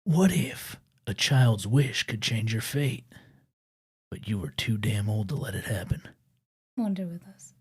What if a child's wish could change your fate, but you were too damn old to let it happen? Wonder with us.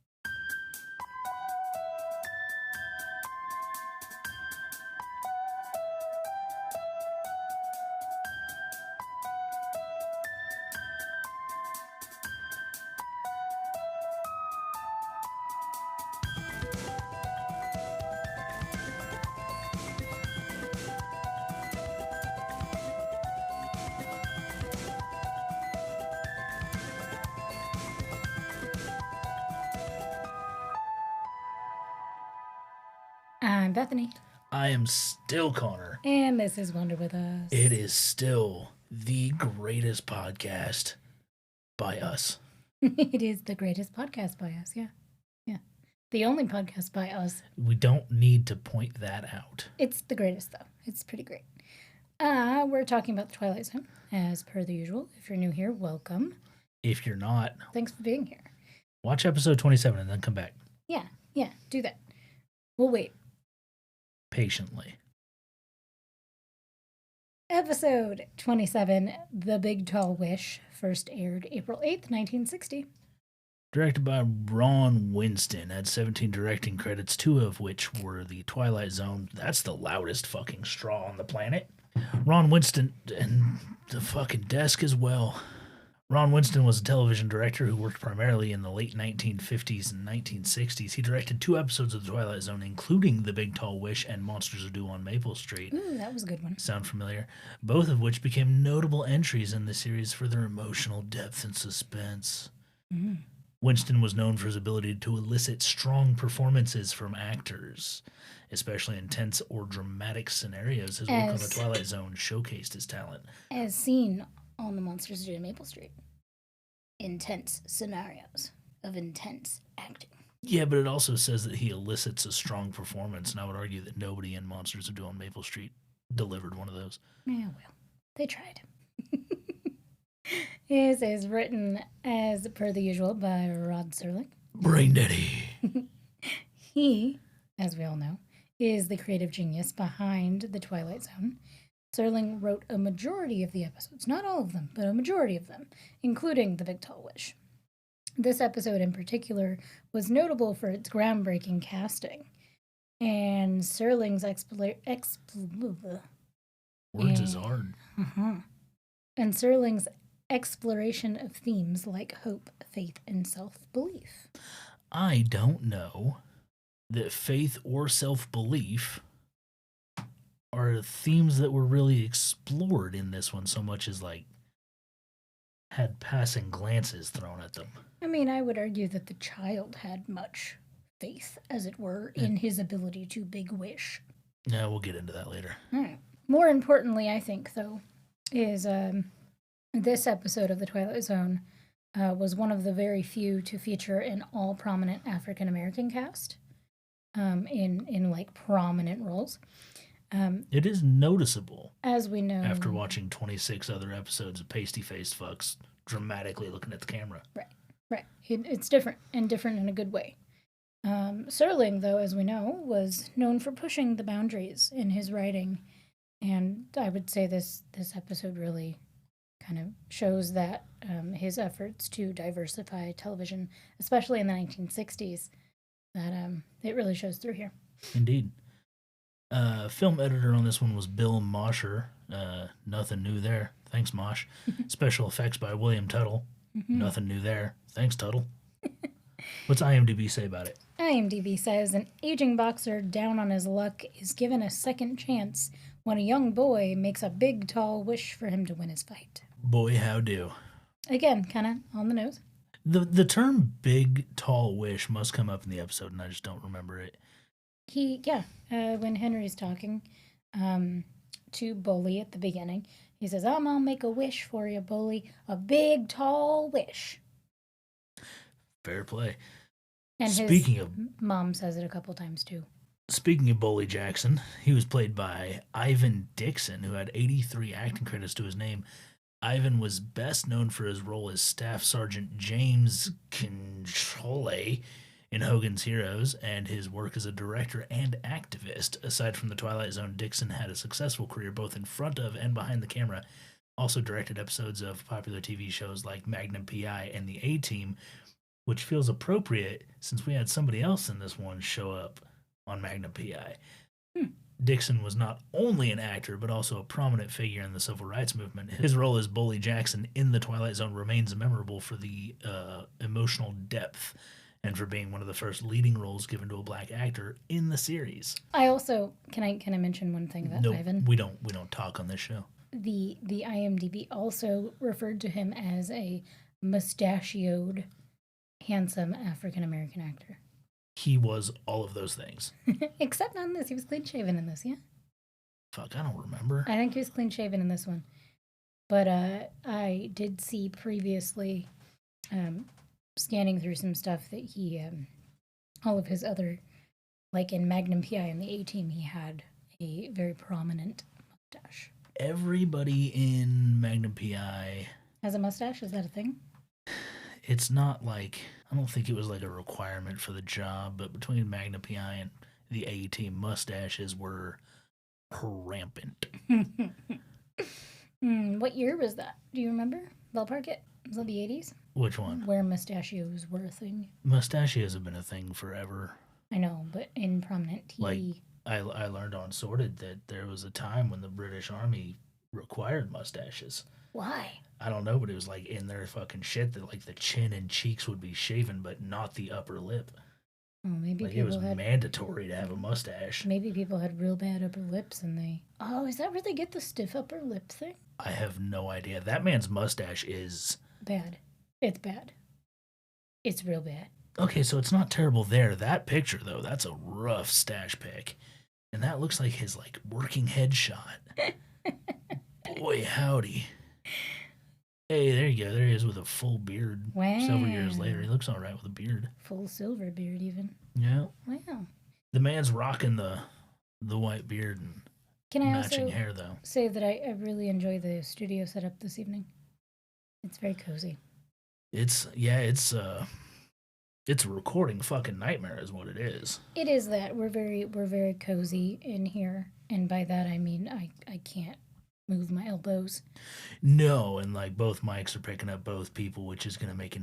I'm Bethany, I am still Connor. and this is Wonder with Us. It is still the greatest podcast by us. It is the greatest podcast by us, yeah. Yeah. The only podcast by us. We don't need to point that out. It's the greatest, though. It's pretty great. We're talking about The Twilight Zone, as per the usual. If you're new here, welcome. If you're not, Thanks for being here. watch episode 27 and then come back Yeah, do that. We'll wait. patiently. Episode 27, The Big Tall Wish, first aired April 8th, 1960. Directed by Ron Winston, had 17 directing credits, 2 of which were The Twilight Zone. That's the loudest fucking straw on the planet. Ron Winston and the fucking desk as well. Ron Winston was a television director who worked primarily in the late 1950s and 1960s. He directed 2 episodes of The Twilight Zone, including The Big Tall Wish and Monsters Are Due on Maple Street. Ooh, that was a good one. Sound familiar? Both of which became notable entries in the series for their emotional depth and suspense. Mm. Winston was known for his ability to elicit strong performances from actors, especially in tense or dramatic scenarios. His work on The Twilight Zone showcased his talent. As seen on the Monsters Due to Maple Street. Intense scenarios of intense acting. Yeah, but it also says that he elicits a strong performance, and I would argue that nobody in Monsters Are Due on Maple Street delivered one of those. Yeah, well, they tried. This is written, as per the usual, by Rod Serling. Brain Daddy. He, as we all know, is the creative genius behind The Twilight Zone. Serling wrote a majority of the episodes, not all of them, but a majority of them, including The Big Tall Wish. This episode in particular was notable for its groundbreaking casting. And Serling's Words is hard. And Serling's exploration of themes like hope, faith, and self-belief. I don't know that faith or self-belief are themes that were really explored in this one so much as like had passing glances thrown at them. I mean, I would argue that the child had much faith, as it were, in his ability to big wish. Yeah, we'll get into that later. All right. More importantly, I think, though, is this episode of The Twilight Zone was one of the very few to feature an all-prominent African-American cast in like prominent roles. It is noticeable, as we know, after watching 26 other episodes of pasty-faced fucks dramatically looking at the camera. Right. It's different, and different in a good way. Serling, though, as we know, was known for pushing the boundaries in his writing, and I would say this episode really kind of shows that his efforts to diversify television, especially in the 1960s, that it really shows through here. Indeed. Film editor on this one was Bill Mosher. Nothing new there. Thanks, Mosh. Special effects by William Tuttle. Nothing new there. Thanks, Tuttle. What's IMDb say about it? IMDb says an aging boxer down on his luck is given a second chance when a young boy makes a big, tall wish for him to win his fight. Boy, how do. Again, kind of on the nose. The term big, tall wish must come up in the episode, and I just don't remember it. When Henry's talking to Bully at the beginning, he says, I'll make a wish for you, Bully. A big, tall wish. Fair play. And Speaking of mom says it a couple times, too. Speaking of Bully Jackson, he was played by Ivan Dixon, who had 83 acting credits to his name. Ivan was best known for his role as Staff Sergeant James Conchole In Hogan's Heroes and his work as a director and activist, aside from The Twilight Zone, Dixon had a successful career both in front of and behind the camera. Also directed episodes of popular TV shows like Magnum PI and The A-Team, which feels appropriate since we had somebody else in this one show up on Magnum PI. Dixon was not only an actor, but also a prominent figure in the civil rights movement. His role as Bully Jackson in The Twilight Zone remains memorable for the emotional depth and for being one of the first leading roles given to a black actor in the series. I also can I mention one thing about Ivan? We don't talk on this show. The IMDb also referred to him as a mustachioed, handsome African American actor. He was all of those things. Except not in this. He was clean shaven in this, yeah? Fuck, I don't remember. I think he was clean shaven in this one. But I did see previously, scanning through some stuff, that he, all of his other, like in Magnum PI and the A-Team, he had a very prominent mustache. Everybody in Magnum PI has a mustache? Is that a thing? It's not like, I don't think it was like a requirement for the job, but between Magnum PI and the A-Team, mustaches were rampant. What year was that? Do you remember? Ballpark it? Was it the 80s? Which one? Where mustachios were a thing. Mustachios have been a thing forever. I know, but in prominent TV. Like, I learned on Sorted that there was a time when the British Army required mustaches. Why? I don't know, but it was like in their fucking shit that like the chin and cheeks would be shaven, but not the upper lip. Oh, maybe like people it was mandatory to have a mustache. Maybe people had real bad upper lips and they... Oh, is that where they get the stiff upper lip thing? I have no idea. That man's mustache is... Bad. It's bad. It's real bad. Okay, so it's not terrible there. That picture, though, that's a rough stash pick. And that looks like his, like, working headshot. Boy, howdy. Hey, there you go. There he is with a full beard. Wow. Several years later. He looks all right with a beard. Full silver beard, even. Yeah. Wow. The man's rocking the white beard and Can I matching also hair, though. say that I really enjoy the studio setup this evening? It's very cozy. It's a recording fucking nightmare is what it is. It is that. We're very cozy in here. And by that I mean I can't move my elbows. No, and like both mics are picking up both people, which is gonna make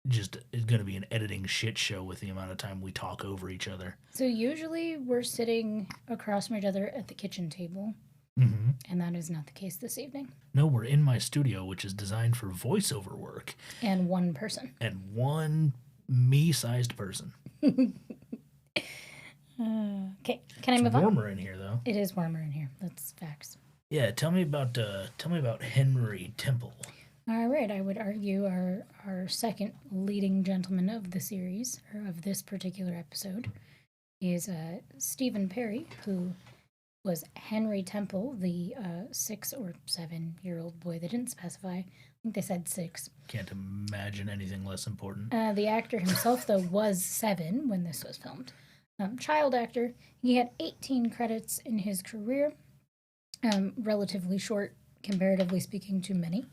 it's gonna be an editing shit show with the amount of time we talk over each other. So usually we're sitting across from each other at the kitchen table. Mm-hmm. And that is not the case this evening. No, we're in my studio, which is designed for voiceover work. And one person. And one me-sized person. Okay, can I move on? It's warmer in here, though. It is warmer in here. That's facts. Yeah, tell me about Henry Temple. All right, I would argue our second leading gentleman of the series, or of this particular episode, is Stephen Perry, who was Henry Temple, the 6 or 7-year-old boy. They didn't specify. I think they said 6. Can't imagine anything less important. The actor himself, though, was 7 when this was filmed. Child actor. He had 18 credits in his career. Relatively short, comparatively speaking, to many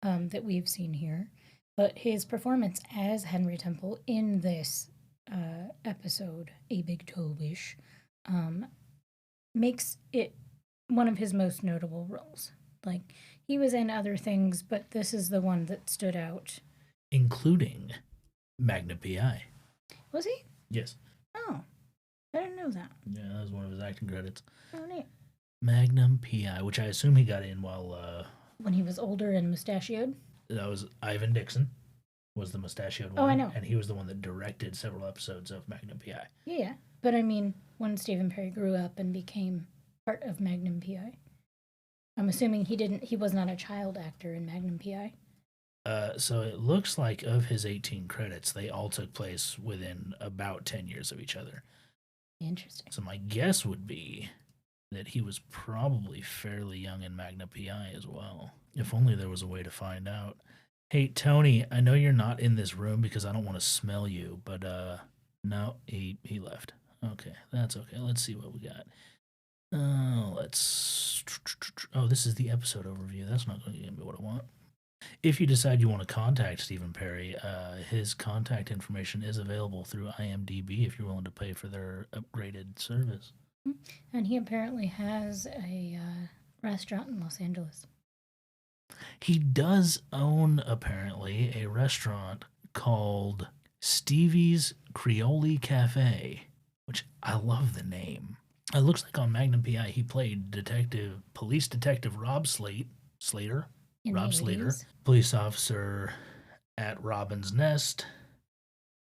that we've seen here. But his performance as Henry Temple in this episode, A Big Tobish, makes it one of his most notable roles. Like, he was in other things, but this is the one that stood out. Including Magnum PI. Was he? Yes. Oh, I didn't know that. Yeah, that was one of his acting credits. Oh, neat. Magnum PI, which I assume he got in while... when he was older and mustachioed? That was Ivan Dixon, was the mustachioed one. Oh, I know. And he was the one that directed several episodes of Magnum PI. Yeah, but I mean, when Stephen Perry grew up and became part of Magnum PI, I'm assuming he was not a child actor in Magnum PI. So it looks like of his 18 credits, they all took place within about 10 years of each other. Interesting. So my guess would be that he was probably fairly young in Magnum PI as well. If only there was a way to find out. Hey, Tony, I know you're not in this room because I don't want to smell you, but no, he left. Okay, that's okay. Let's see what we got. Oh, this is the episode overview. That's not going to give me what I want. If you decide you want to contact Stephen Perry, his contact information is available through IMDb if you're willing to pay for their upgraded service. And he apparently has a restaurant in Los Angeles. He does own, apparently, a restaurant called Stevie's Creole Cafe, which I love the name. It looks like on Magnum PI he played police detective Rob Slater, In Rob the Slater, 80s. police officer at Robin's Nest,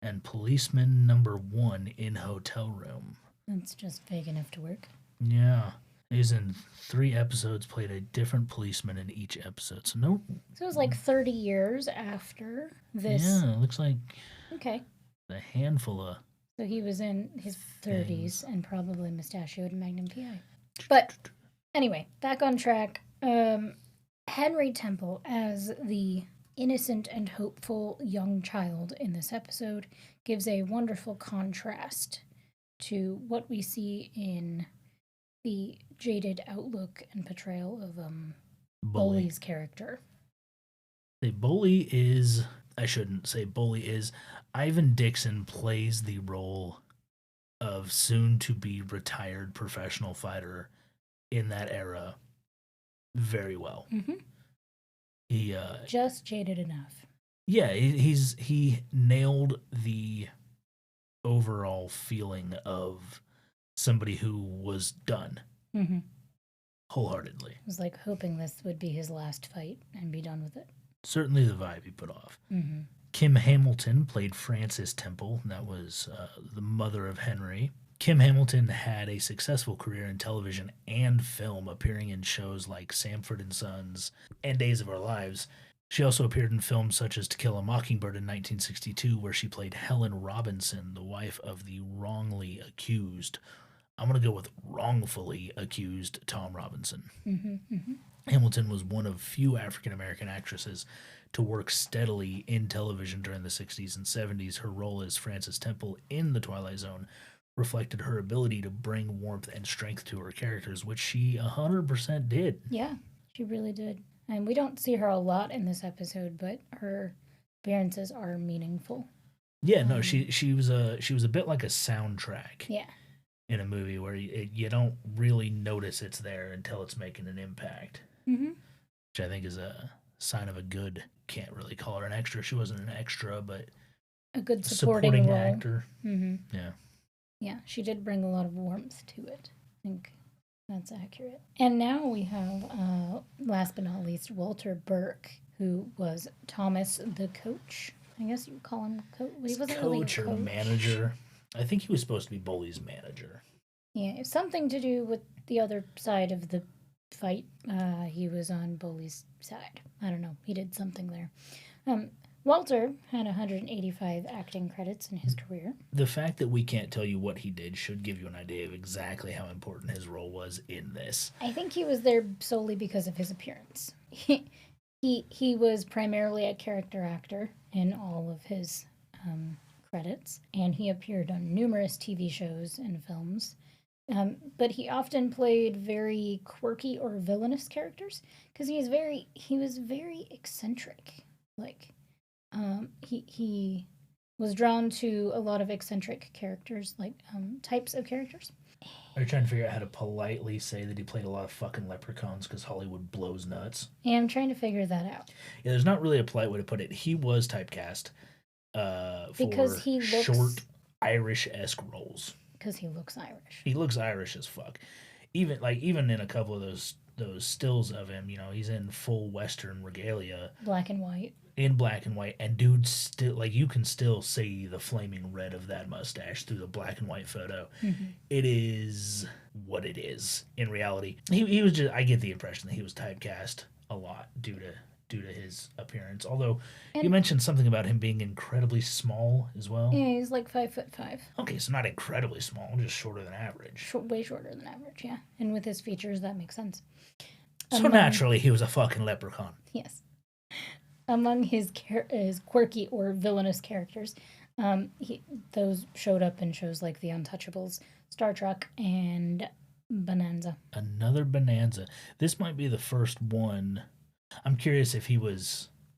and policeman number 1 in hotel room. That's just vague enough to work. Yeah. He's in 3 episodes, played a different policeman in each episode. So no. So it was like 30 years after this. Yeah, it looks like Okay. a handful of. So he was in his 30s Things. and probably mustachioed in Magnum PI. But anyway, back on track. Henry Temple as the innocent and hopeful young child in this episode gives a wonderful contrast to what we see in the jaded outlook and portrayal of Bully. Bully's character. I shouldn't say Bully is. Ivan Dixon plays the role of soon to be retired professional fighter in that era very well. Mm-hmm. He Just jaded enough. yeah, he nailed the overall feeling of somebody who was done Mm-hmm. wholeheartedly. It was like hoping this would be his last fight and be done with it. Certainly the vibe he put off. Mm-hmm. Kim Hamilton played Frances Temple. That was the mother of Henry. Kim Hamilton had a successful career in television and film, appearing in shows like Sanford and Sons and Days of Our Lives. She also appeared in films such as To Kill a Mockingbird in 1962, where she played Helen Robinson, the wife of the wrongly accused. I'm going to go with wrongfully accused Tom Robinson. Mm-hmm. Mm-hmm. Hamilton was one of few African American actresses to work steadily in television during the 60s and 70s. Her role as Frances Temple in The Twilight Zone reflected her ability to bring warmth and strength to her characters, which she 100% did. Yeah, she really did. And we don't see her a lot in this episode, but her appearances are meaningful. Yeah, no, she was a bit like a soundtrack Yeah. in a movie where you don't really notice it's there until it's making an impact, Mm-hmm. which I think is a sign of a good. Can't really call her an extra. She wasn't an extra, but A good supporting role. actor. Mm-hmm. Yeah. Yeah, she did bring a lot of warmth to it. I think that's accurate. And now we have, last but not least, Walter Burke, who was Thomas the coach. I guess you would call him coach. He wasn't really a Coach or coach. manager. I think he was supposed to be Bully's manager. Yeah, it's something to do with the other side of the fight. He was on Bully's side. I don't know. He did something there. Walter had 185 acting credits in his career. The fact that we can't tell you what he did should give you an idea of exactly how important his role was in this. I think he was there solely because of his appearance. He was primarily a character actor in all of his credits, and he appeared on numerous TV shows and films. But he often played very quirky or villainous characters because he was very eccentric. Like, he was drawn to a lot of eccentric characters, like types of characters. Are you trying to figure out how to politely say that he played a lot of fucking leprechauns because Hollywood blows nuts? And I'm trying to figure that out. Yeah, there's not really a polite way to put it. He was typecast Because for he looks- short Irish-esque roles. Because he looks Irish. He looks Irish as fuck. Even in a couple of those stills of him, he's in full Western regalia Black and white. in black and white, and dude, still, like, you can still see the flaming red of that mustache through the black and white photo. Mm-hmm. It is what it is in reality. He was just, I get the impression that he was typecast a lot due to his appearance. Although you mentioned something about him being incredibly small as well. Yeah, he's like 5'5". Okay, so not incredibly small, just shorter than average. Way shorter than average, yeah. And with his features, that makes sense. So naturally, he was a fucking leprechaun. Yes. Among his quirky or villainous characters, those showed up in shows like The Untouchables, Star Trek, and Bonanza. Another Bonanza. This might be the first one. I'm curious if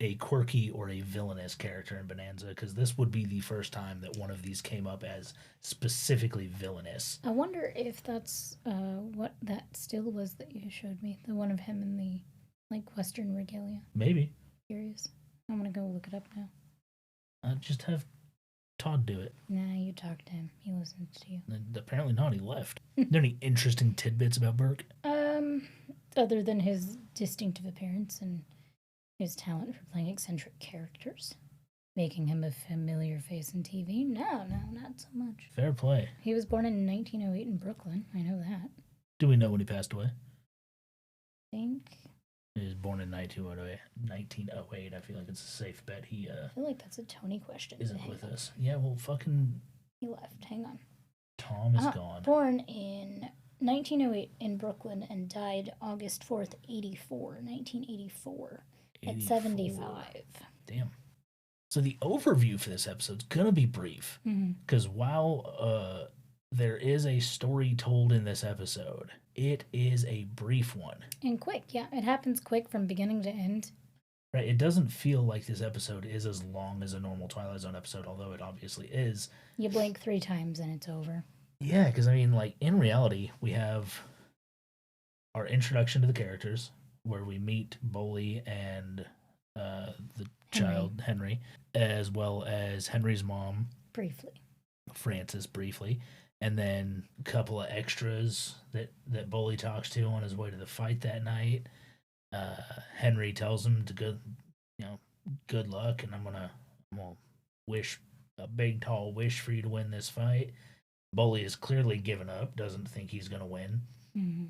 a quirky or a villainous character in Bonanza, because this would be the first time that one of these came up as specifically villainous. I wonder if that's what that still was that you showed me. The one of him in the like Western regalia. Maybe. Curious. I'm gonna go look it up now. Just have Todd do it. Nah, you talked to him. He listens to you. And apparently not. He left. Are there any interesting tidbits about Burke? Other than his distinctive appearance and his talent for playing eccentric characters, making him a familiar face in TV. No, not so much. Fair play. He was born in 1908 in Brooklyn. I know that. Do we know when he passed away? I think. He was born in 1908. 1908. I feel like it's a safe bet he I feel like that's a Tony question. isn't with us. Yeah, well, fucking He left. Hang on. Tom is gone. Born in 1908 in Brooklyn and died August 4th, 1984, at 84. 75. Damn. So the overview for this episode's gonna be brief, because while there is a story told in this episode, it is a brief one. And quick, yeah. It happens quick from beginning to end. Right, it doesn't feel like this episode is as long as a normal Twilight Zone episode, although it obviously is. You blink 3 times and it's over. Yeah, because I mean, like, in reality, we have our introduction to the characters, where we meet Boley and the child, Henry, as well as Henry's mom, Briefly. Frances, briefly, and then a couple of extras that Boley talks to on his way to the fight that night. Henry tells him to good luck, and I'm gonna wish a big tall wish for you to win this fight. Boley is clearly given up, doesn't think he's gonna win. Mm-hmm.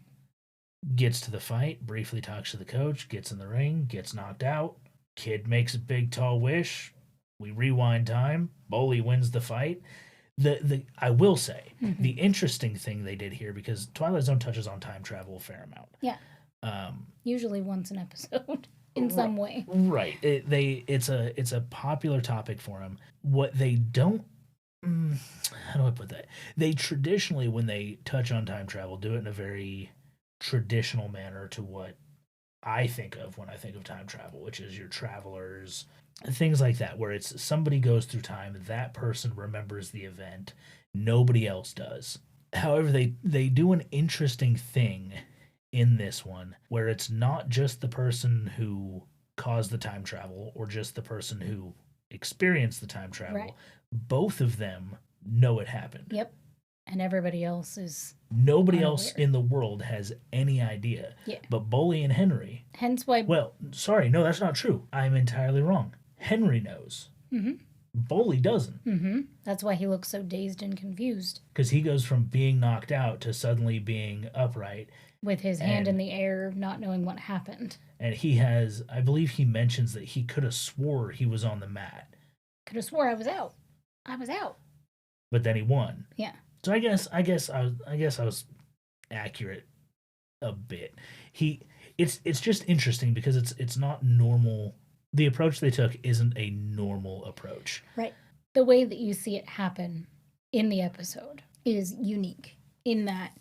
Gets to the fight, briefly talks to the coach, gets in the ring, gets knocked out. Kid makes a big tall wish. We rewind time. Boley wins the fight. I will say, the interesting thing they did here, because Twilight Zone touches on time travel a fair amount. Yeah. Usually once an episode in some way. Right. It's a popular topic for them. What they don't, how do I put that? They traditionally, when they touch on time travel, do it in a very traditional manner to what I think of when I think of time travel, which is your travelers, things like that, where it's somebody goes through time, that person remembers the event, nobody else does. However, they do an interesting thing in this one where it's not just the person who caused the time travel or just the person who experienced the time travel. Right. Both of them know it happened. Yep. And everybody else is Nobody unaware. else in the world has any idea. Yeah. But Boley and Henry. Hence why. Well, sorry, no, that's not true. I'm entirely wrong. Henry knows. Boley doesn't. That's why he looks so dazed and confused. Because he goes from being knocked out to suddenly being upright. With his hand in the air, not knowing what happened. And he has, I believe he mentions that he could have swore he was on the mat. Could have swore I was out. I was out. But then he won. Yeah. So I guess I was accurate a bit. It's just interesting because it's not normal. The approach they took isn't a normal approach. Right. The way that you see it happen in the episode is unique in that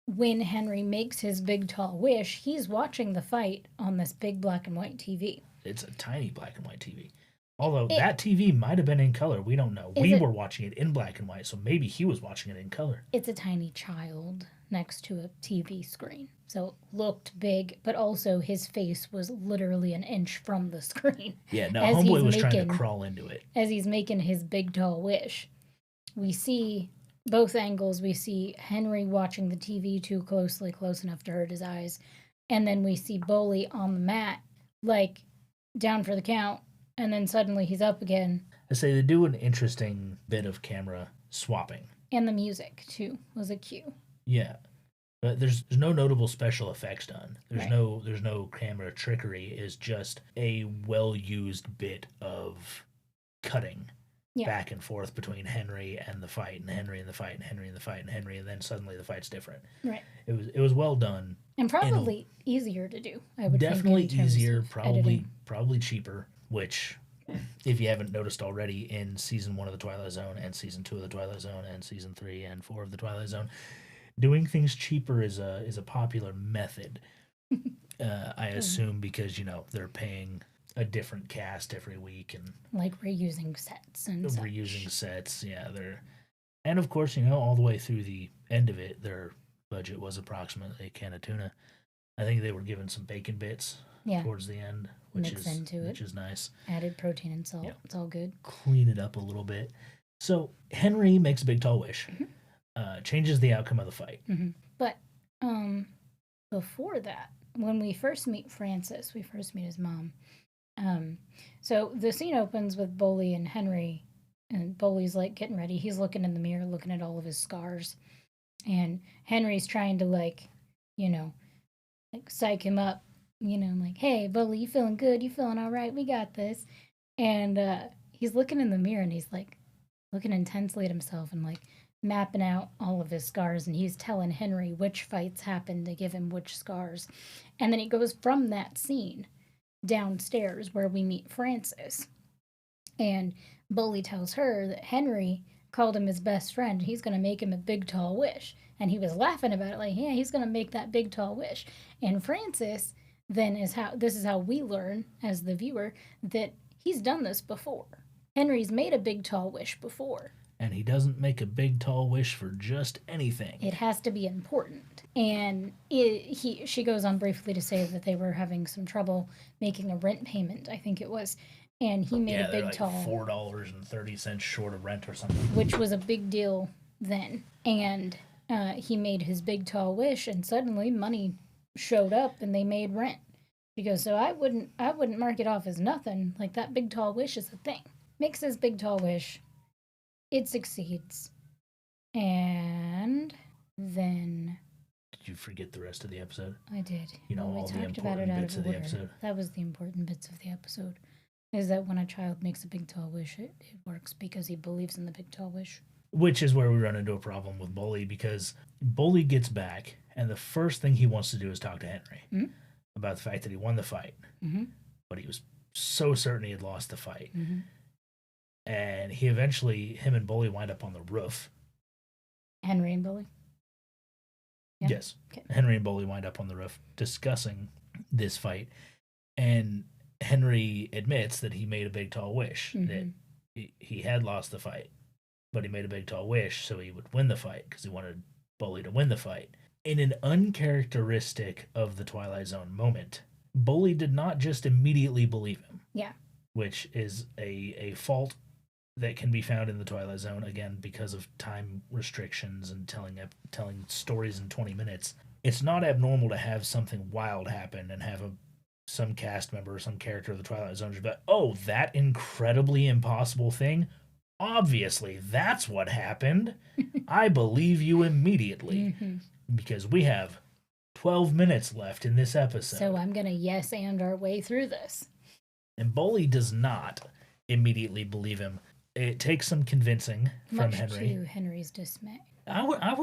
when Henry makes his big tall wish, he's watching the fight on this big black and white TV. It's a tiny black and white TV. Although that TV might have been in color. We don't know. We were watching it in black and white, so maybe he was watching it in color. It's a tiny child next to a TV screen. So it looked big, but also his face was literally an inch from the screen. Yeah, no, Homeboy was trying to crawl into it. As he's making his big tall wish. We see both angles. We see Henry watching the TV too closely, close enough to hurt his eyes. And then we see Boley on the mat, like, down for the count. And then suddenly he's up again. I say they do an interesting bit of camera swapping. And the music, too, was a cue. Yeah. But there's no notable special effects done. There's Right. there's no camera trickery. It's just a well-used bit of cutting back and forth between Henry and the fight, and Henry and the fight, and Henry and the fight, and Henry, and then suddenly the fight's different. Right. It was well done. And probably easier to do, I would Definitely think. In terms easier, of probably editing. cheaper, which, if you haven't noticed already, in season 1 of the Twilight Zone and season 2 of the Twilight Zone and season 3 and 4 of the Twilight Zone, doing things cheaper is a popular method. I assume because they're paying a different cast every week and Like reusing sets and such. reusing sets. Yeah, and of course, you know, all the way through the end of it, their budget was approximately a can of tuna. I think they were given some bacon bits Yeah. towards the end, which Mix into which it. is nice. Added protein and salt. Yeah. It's all good. Clean it up a little bit. So Henry makes a big tall wish, changes the outcome of the fight. But before that, when we first meet Francis, we first meet his mom. So the scene opens with Boley and Henry, and Boley's like getting ready. He's looking in the mirror, looking at all of his scars, and Henry's trying to like, you know, like psych him up. You know, like, hey, Boley, you feeling good? You feeling all right? We got this. And he's looking in the mirror, and he's like looking intensely at himself and like mapping out all of his scars, and he's telling Henry which fights happened to give him which scars. And then he goes from that scene downstairs where we meet Francis. And Boley tells her that Henry called him his best friend. He's going to make him a big, tall wish. And he was laughing about it, like, yeah, he's going to make that big, tall wish. And Francis then this is how we learn as the viewer that he's done this before. Henry's made a big, tall wish before. And he doesn't make a big, tall wish for just anything. It has to be important. And she goes on briefly to say that they were having some trouble making a rent payment, I think it was. And he made a big, like tall $4.30 short of rent or something. Which was a big deal then. And he made his big, tall wish, and suddenly money showed up and they made rent. She goes, so I wouldn't mark it off as nothing. Like, that big, tall wish is a thing. Makes his big, tall wish. It succeeds. And then... Did you forget the rest of the episode? I did. You know, we all the talked about important it out bits of of the order. episode. That was the important bits of the episode. Is that when a child makes a big, tall wish, it works because he believes in the big, tall wish. Which is where we run into a problem with Boley, because Boley gets back, and the first thing he wants to do is talk to Henry about the fact that he won the fight. But he was so certain he had lost the fight. And him and Boley wind up on the roof. Henry and Boley? Yeah. Yes. Okay. Henry and Boley wind up on the roof discussing this fight. And Henry admits that he made a big, tall wish, that he had lost the fight, but he made a big, tall wish so he would win the fight because he wanted Boley to win the fight. In an uncharacteristic of the Twilight Zone moment, Boley did not just immediately believe him. Yeah. Which is a fault that can be found in the Twilight Zone, again, because of time restrictions and telling stories in 20 minutes. It's not abnormal to have something wild happen and have some cast member or some character of the Twilight Zone just be like, oh, that incredibly impossible thing? Obviously, that's what happened. I believe you immediately. Because we have 12 minutes left in this episode. So I'm going to yes and our way through this. And Boley does not immediately believe him. It takes some convincing from Henry. To Henry's dismay. I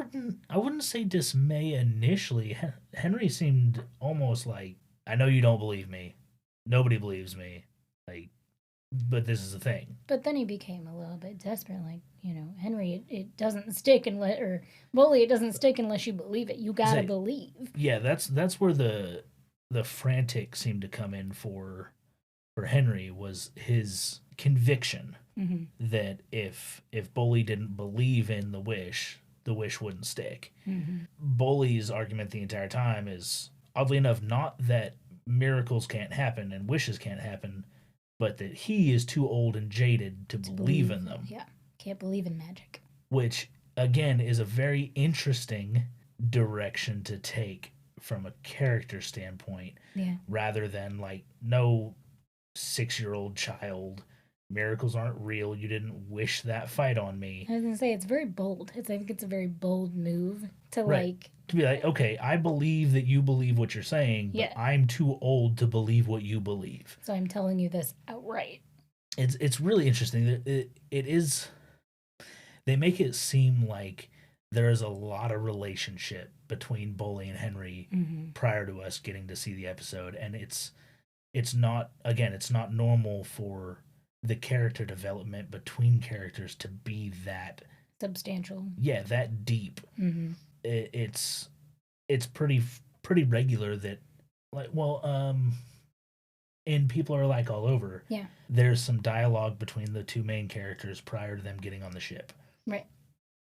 wouldn't say dismay initially. Henry seemed almost like, I know you don't believe me. Nobody believes me. Like, but this is the thing. But then he became a little bit desperate. Like, you know, Henry, it doesn't stick unless, or Boley, it doesn't stick unless you believe it. You gotta believe. Yeah, that's where the frantic seemed to come in for Henry, was his conviction that if Boley didn't believe in the wish wouldn't stick. Boley's argument the entire time is, oddly enough, not that miracles can't happen and wishes can't happen, but that he is too old and jaded to believe in them. Yeah, can't believe in magic. Which, again, is a very interesting direction to take from a character standpoint. Yeah. Rather than, like, no 6-year-old child, miracles aren't real, you didn't wish that fight on me. I was gonna say, it's very bold. I think it's a very bold move to to be like, okay, I believe that you believe what you're saying, but I'm too old to believe what you believe. So I'm telling you this outright. It's really interesting. It is. They make it seem like there is a lot of relationship between Boley and Henry prior to us getting to see the episode, and it's not, again, it's not normal for the character development between characters to be that substantial. Yeah, that deep. It's pretty regular that, like, well, and people are like all over. Yeah. There's some dialogue between the two main characters prior to them getting on the ship. Right.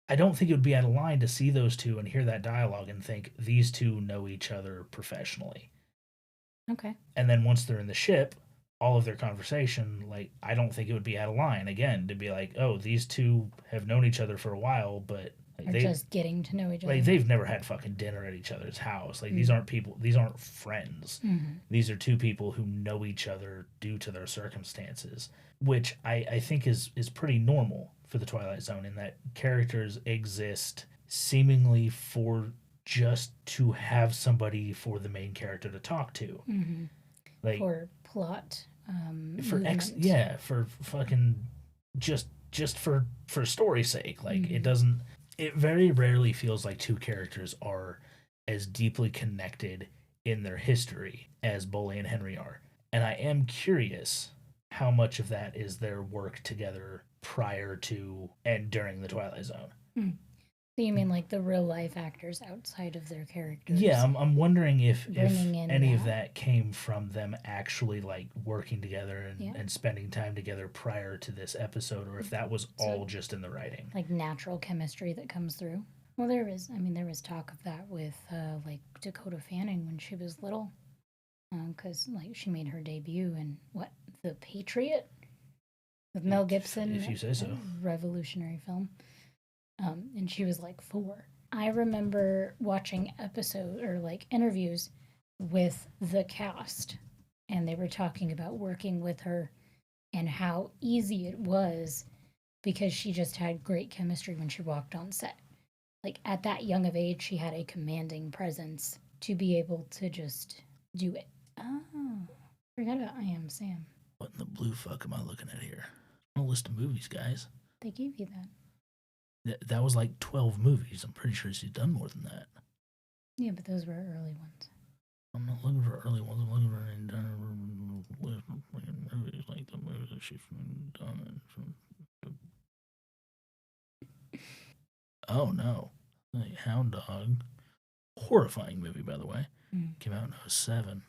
I don't think it would be out of line to see those two and hear that dialogue and think these two know each other professionally. Okay. And then once they're in the ship, all of their conversation, like, I don't think it would be out of line, again, to be like, oh, these two have known each other for a while, but Or just getting to know each other. like, they've never had fucking dinner at each other's house. Like, these aren't people, these aren't friends. These are two people who know each other due to their circumstances, which I think is pretty normal for the Twilight Zone, in that characters exist seemingly for just to have somebody for the main character to talk to. Like, for plot. for fucking just for story's sake. Like, it very rarely feels like two characters are as deeply connected in their history as Boley and Henry are. And I am curious how much of that is their work together prior to and during the Twilight Zone. So you mean like the real life actors outside of their characters? Yeah, I'm wondering if Bringing in any of that. that came from them actually like working together and spending time together prior to this episode, or if that was all just in the writing. Like natural chemistry that comes through. Well, there was talk of that with like Dakota Fanning when she was little, because like she made her debut in The Patriot with Mel Gibson. If you say so. Revolutionary film. And she was like 4. I remember watching interviews with the cast, and they were talking about working with her and how easy it was because she just had great chemistry when she walked on set. Like, at that young of age, she had a commanding presence to be able to just do it. Oh, forgot about I Am Sam. What in the blue fuck am I looking at here? A list of movies, guys. They gave you that. That was like 12 movies. I'm pretty sure she's done more than that. Yeah, but those were early ones. I'm not looking for early ones. I'm looking for an entire list of fucking movies, like the movies that she's done. Oh no, like Hound Dog, horrifying movie, by the way. Came out in 2007.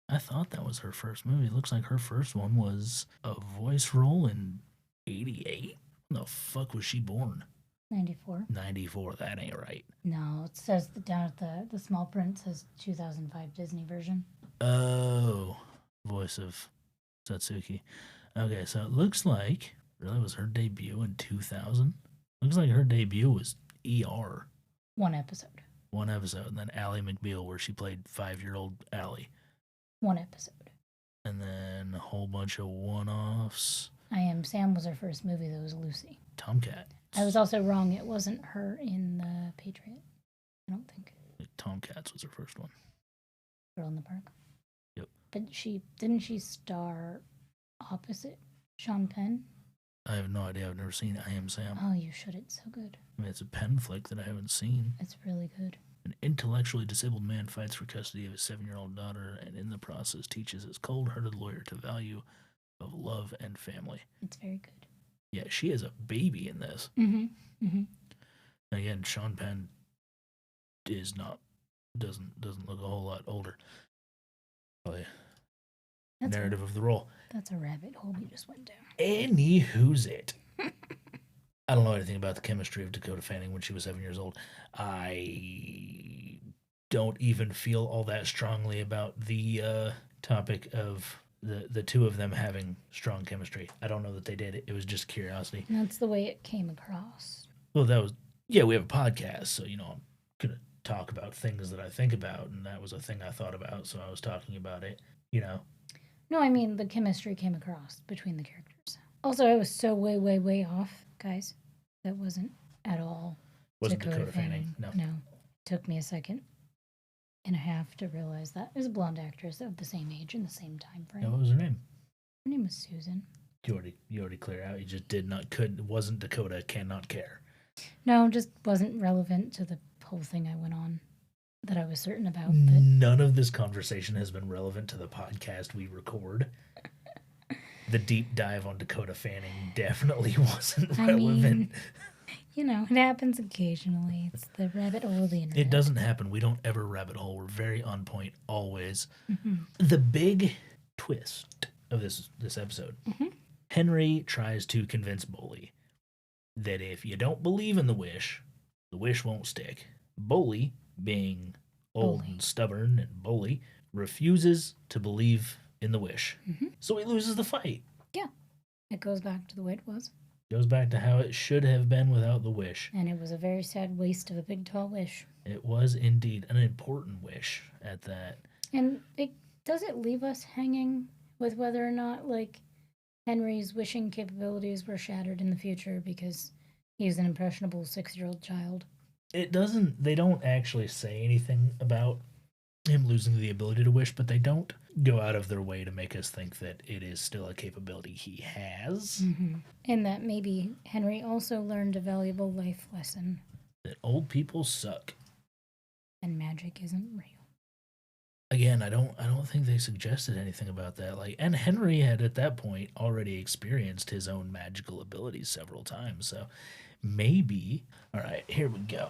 I thought that was her first movie. It looks like her first one was a voice role in 88. When the fuck was she born? 94. 94. That ain't right. No, it says down at the small print says 2005 Disney version. Oh, voice of Satsuki. Okay, so it looks like really was her debut in 2000. Looks like her debut was ER. One episode. And then Ally McBeal, where she played 5-year-old Ally. One episode. And then a whole bunch of one-offs. I Am Sam was her first movie. That was Lucy. Tomcat. I was also wrong. It wasn't her in The Patriot. I don't think. Tomcats was her first one. Girl in the Park. Yep. But didn't she star opposite Sean Penn? I have no idea. I've never seen I Am Sam. Oh, you should. It's so good. I mean, it's a Penn flick that I haven't seen. It's really good. An intellectually disabled man fights for custody of his 7-year-old daughter, and in the process teaches his cold-hearted lawyer to value of love and family. It's very good. Yeah, she is a baby in this. Again, Sean Penn doesn't look a whole lot older. Probably narrative of the role. That's a rabbit hole we just went down. Anywho's it. I don't know anything about the chemistry of Dakota Fanning when she was 7 years old. I don't even feel all that strongly about the topic of the two of them having strong chemistry. I don't know that they did. It was just curiosity. And that's the way it came across. Well, we have a podcast, so, I'm going to talk about things that I think about, and that was a thing I thought about, so I was talking about it, No, I mean, the chemistry came across between the characters. Also, I was so way, way, way off, guys. That wasn't at all Wasn't Dakota Fanning. No. It took me a second and a half to realize that. It was a blonde actress of the same age in the same time frame. What was her name? Her name was Susan. You already cleared out. You just wasn't Dakota, cannot care. No, just wasn't relevant to the whole thing I went on that I was certain about. But None of this conversation has been relevant to the podcast we record. The deep dive on Dakota Fanning definitely wasn't relevant. It happens occasionally. It's the rabbit hole of the internet. It doesn't happen. We don't ever rabbit hole. We're very on point always. The big twist of this episode. Mhm. Henry tries to convince Boley that if you don't believe in the wish won't stick. Boley, being old Boley. and stubborn and Boley, refuses to believe in the wish. Mhm. So he loses the fight. It goes back to the way it was. Goes back to how it should have been without the wish. And it was a very sad waste of a big, tall wish. It was indeed an important wish at that. And does it leave us hanging with whether or not, like, Henry's wishing capabilities were shattered in the future because he's an impressionable 6-year-old child? It doesn't, they don't actually say anything about him losing the ability to wish, but they don't go out of their way to make us think that it is still a capability he has. Mm-hmm. And that maybe Henry also learned a valuable life lesson. That old people suck. And magic isn't real. Again, I don't think they suggested anything about that. Like, and Henry had at that point already experienced his own magical abilities several times, so maybe. All right, here we go.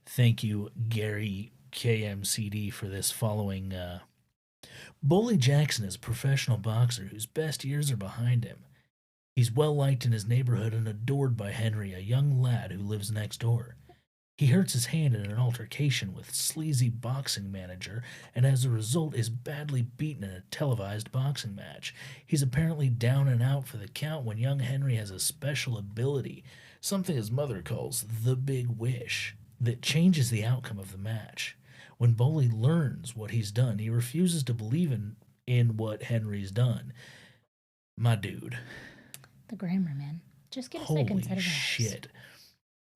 Thank you, Gary KMCD, for this following. Boley Jackson is a professional boxer whose best years are behind him. He's well liked in his neighborhood and adored by Henry, a young lad who lives next door. He hurts his hand in an altercation with sleazy boxing manager, and as a result is badly beaten in a televised boxing match. He's apparently down and out for the count when young Henry has a special ability, something his mother calls the Big Wish, that changes the outcome of the match. When Boley learns what he's done, he refuses to believe in what Henry's done. My dude. The grammar, man. Just get a Holy second set of eyes. shit.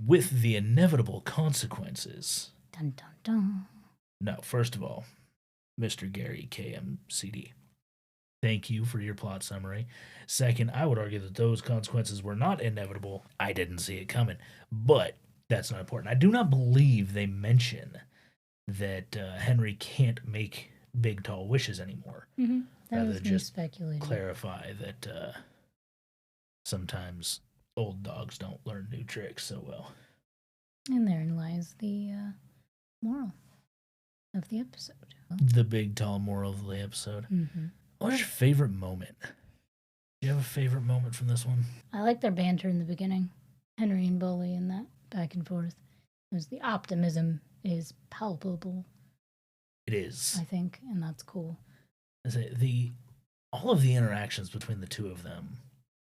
With the inevitable consequences. Dun dun dun. No, first of all, Mr. Gary KMCD, thank you for your plot summary. Second, I would argue that those consequences were not inevitable. I didn't see it coming, but that's not important. I do not believe they mention that Henry can't make big, tall wishes anymore. Mm-hmm. That Rather was me just speculating. Clarify that sometimes old dogs don't learn new tricks so well. And therein lies the moral of the episode. The big, tall moral of the episode. Mm-hmm. What was your favorite moment? Do you have a favorite moment from this one? I like their banter in the beginning. Henry and Boley and that back and forth. Because the optimism is palpable, It is. I think, and that's cool. I say all of the interactions between the two of them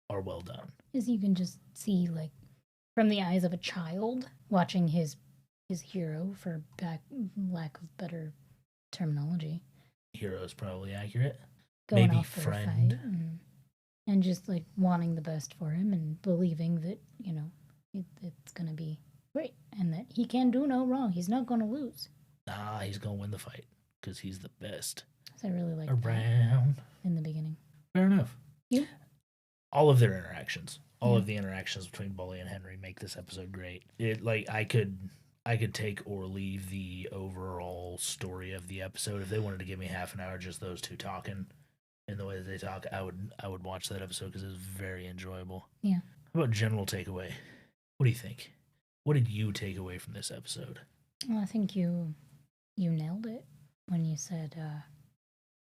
are well done. Is you can just see, like, from the eyes of a child watching his hero, for lack of better terminology, Hero is probably accurate. going Maybe off for a friend. fight and just like wanting the best for him and believing that it's gonna be great and that he can do no wrong. He's not gonna lose. Nah, he's gonna win the fight because he's the best So I really like that around. in the beginning. Fair enough. Yeah. All of their interactions, all Yeah. of the interactions between Boley and Henry make this episode great. It like I could take or leave the overall story of the episode. If they wanted to give me half an hour just those two talking and the way that they talk, I would watch that episode because it was very enjoyable. Yeah. How about general takeaway? What do you think? What did you take away from this episode? Well, I think you nailed it when you said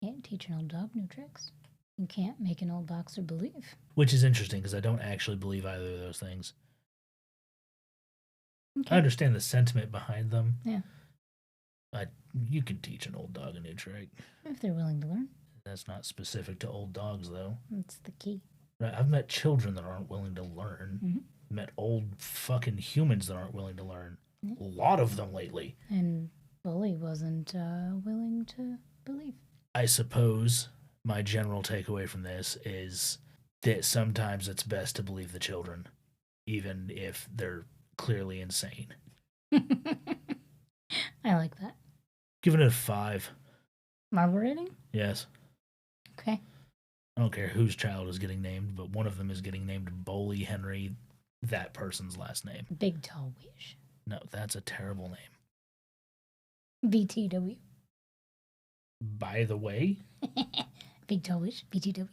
can't teach an old dog new tricks. You can't make an old boxer believe. Which is interesting because I don't actually believe either of those things. Okay. I understand the sentiment behind them. Yeah. You can teach an old dog a new trick. If they're willing to learn, That's not specific to old dogs, though. that's the key. Right? I've met children that aren't willing to learn. Mhm. Met old fucking humans that aren't willing to learn. Yeah. A lot of them lately. And Bully wasn't willing to believe. I suppose my general takeaway from this is that sometimes it's best to believe the children, even if they're clearly insane. I like that. Giving it a 5. Marble rating? Yes. Okay. I don't care whose child is getting named, but one of them is getting named Boley Henry, that person's last name. Big Tall Wish. No, that's a terrible name. BTW. By the way, Big Tall Wish. BTW.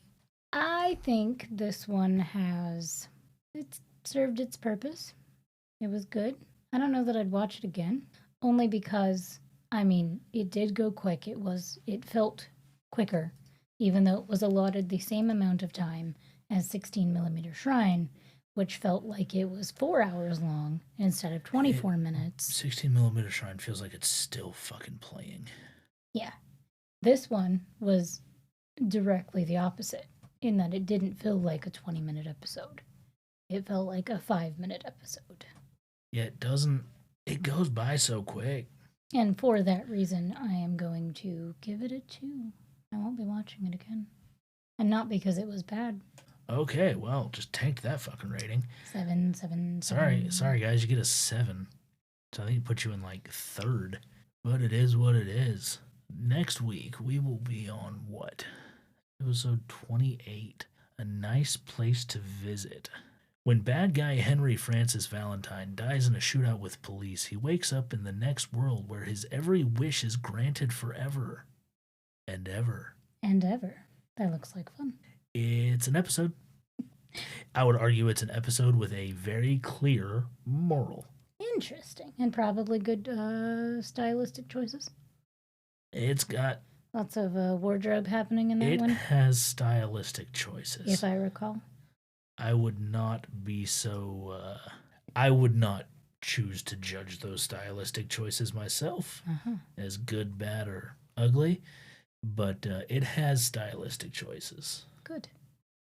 I think this one it's served its purpose. It was good. I don't know that I'd watch it again, only because, I mean, it did go quick. It felt quicker. even though it was allotted the same amount of time as 16mm Shrine, which felt like it was 4 hours long instead of 24 minutes. 16mm Shrine feels like it's still fucking playing. Yeah. This one was directly the opposite, in that it didn't feel like a 20-minute episode. It felt like a 5-minute episode. Yeah, it doesn't. It goes by so quick. And for that reason, I am going to give it a 2. I won't be watching it again. And not because it was bad. Okay, well, just tank that fucking rating. 7, 7, Sorry, guys, you get a 7. So I think it puts you in like 3rd. But it is what it is. Next week, we will be on what? Episode 28. A Nice Place to Visit. When bad guy Henry Francis Valentine dies in a shootout with police, he wakes up in the next world where his every wish is granted forever and ever. And ever. That looks like fun. It's an episode. I would argue it's an episode with a very clear moral. Interesting. And probably good stylistic choices. It's got... Lots of wardrobe happening in that one. It has stylistic choices. If I recall. I would not be so... I would not choose to judge those stylistic choices myself as good, bad, or ugly. But it has stylistic choices. Good.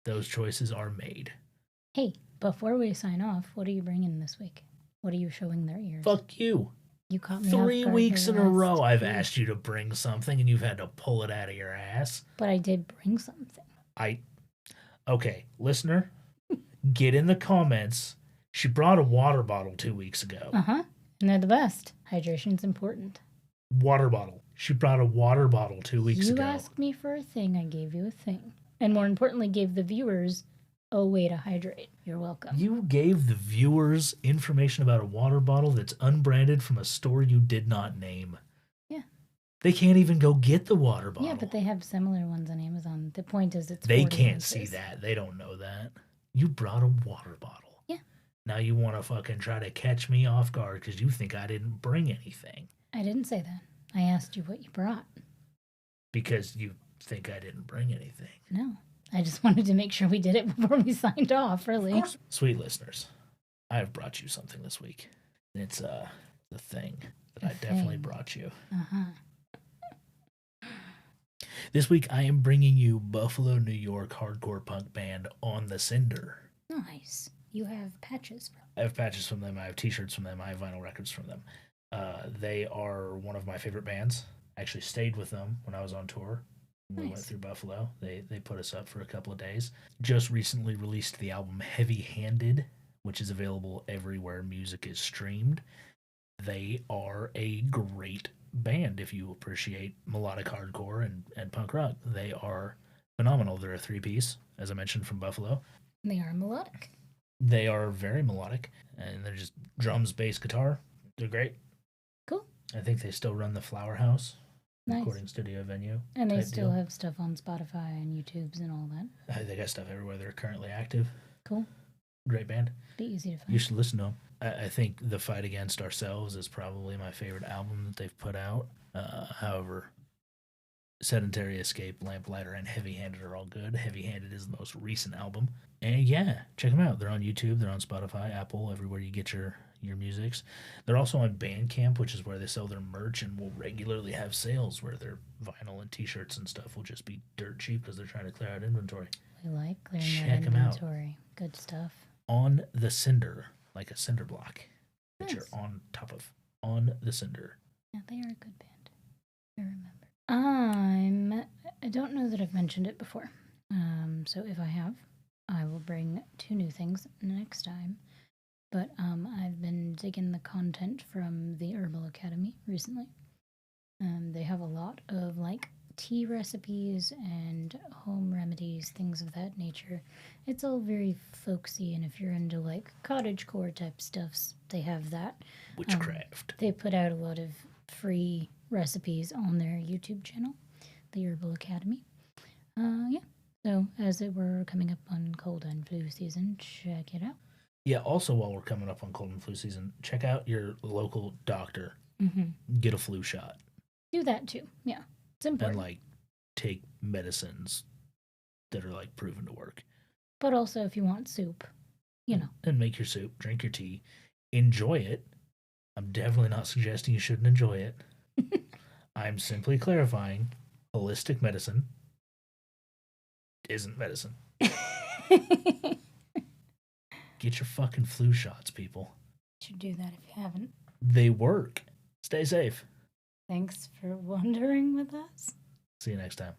Those choices are made. Hey, before we sign off, what are you bringing this week? What are you showing their ears? Fuck you. You caught me 3 off guard weeks the in a row last I've week. asked you to bring something and you've had to pull it out of your ass. But I did bring something. Okay, listener, get in the comments. She brought a water bottle 2 weeks ago. And they're the best. Hydration's important. Water bottle. She brought a water bottle 2 weeks ago. You asked me for a thing, I gave you a thing. And more importantly, gave the viewers a way to hydrate. You're welcome. You gave the viewers information about a water bottle that's unbranded from a store you did not name. Yeah. They can't even go get the water bottle. Yeah, but they have similar ones on Amazon. The point is it's They 40 can't ounces. see that. They don't know that. You brought a water bottle. Yeah. Now you want to fucking try to catch me off guard because you think I didn't bring anything. I didn't say that. I asked you what you brought. Because you think I didn't bring anything. No. I just wanted to make sure we did it before we signed off, really. Sweet listeners, I have brought you something this week. And it's the thing that I definitely thing. brought you. Uh-huh. This week I am bringing you Buffalo, New York hardcore punk band On the Cinder. Nice. You have patches. I have patches from them. I have t-shirts from them. I have vinyl records from them. They are one of my favorite bands. I actually stayed with them when I was on tour. We went through Buffalo. They put us up for a couple of days. Just recently released the album Heavy Handed, which is available everywhere music is streamed. They are a great band if you appreciate melodic hardcore and punk rock. They are phenomenal. They're a 3-piece, as I mentioned, from Buffalo. They are melodic. They are very melodic, and they're just drums, bass, guitar. They're great. Cool. I think they still run the Flower House Nice. recording studio venue. And they type still deal. have stuff on Spotify and YouTubes and all that. They got stuff everywhere. They're currently active. Cool. Great band. Be easy to find. You should listen to them. I think The Fight Against Ourselves is probably my favorite album that they've put out. However, Sedentary Escape, Lamplighter, and Heavy Handed are all good. Heavy Handed is the most recent album. And yeah, check them out. They're on YouTube. They're on Spotify, Apple, everywhere you get your musics. They're also on Bandcamp, which is where they sell their merch and will regularly have sales where their vinyl and t-shirts and stuff will just be dirt cheap because they're trying to clear out inventory. We like clearing Check that 'em out. inventory. Good stuff. On the Cinder, like a cinder block that you're Nice. on top of. On the Cinder. Yeah, they are a good band. I remember. I don't know that I've mentioned it before. So if I have, I will bring 2 new things next time. But I've been digging the content from the Herbal Academy recently. They have a lot of like tea recipes and home remedies, things of that nature. It's all very folksy, and if you're into like cottagecore type stuffs, they have that. Witchcraft. They put out a lot of free recipes on their YouTube channel, the Herbal Academy. Yeah. So as we're coming up on cold and flu season, check it out. Yeah, also while we're coming up on cold and flu season, check out your local doctor. Mm-hmm. Get a flu shot. Do that too. Yeah, it's important. And like take medicines that are like proven to work. But also, if you want soup, you know. And make your soup, drink your tea, enjoy it. I'm definitely not suggesting you shouldn't enjoy it. I'm simply clarifying holistic medicine isn't medicine. Get your fucking flu shots, people. You should do that if you haven't. They work. Stay safe. Thanks for wandering with us. See you next time.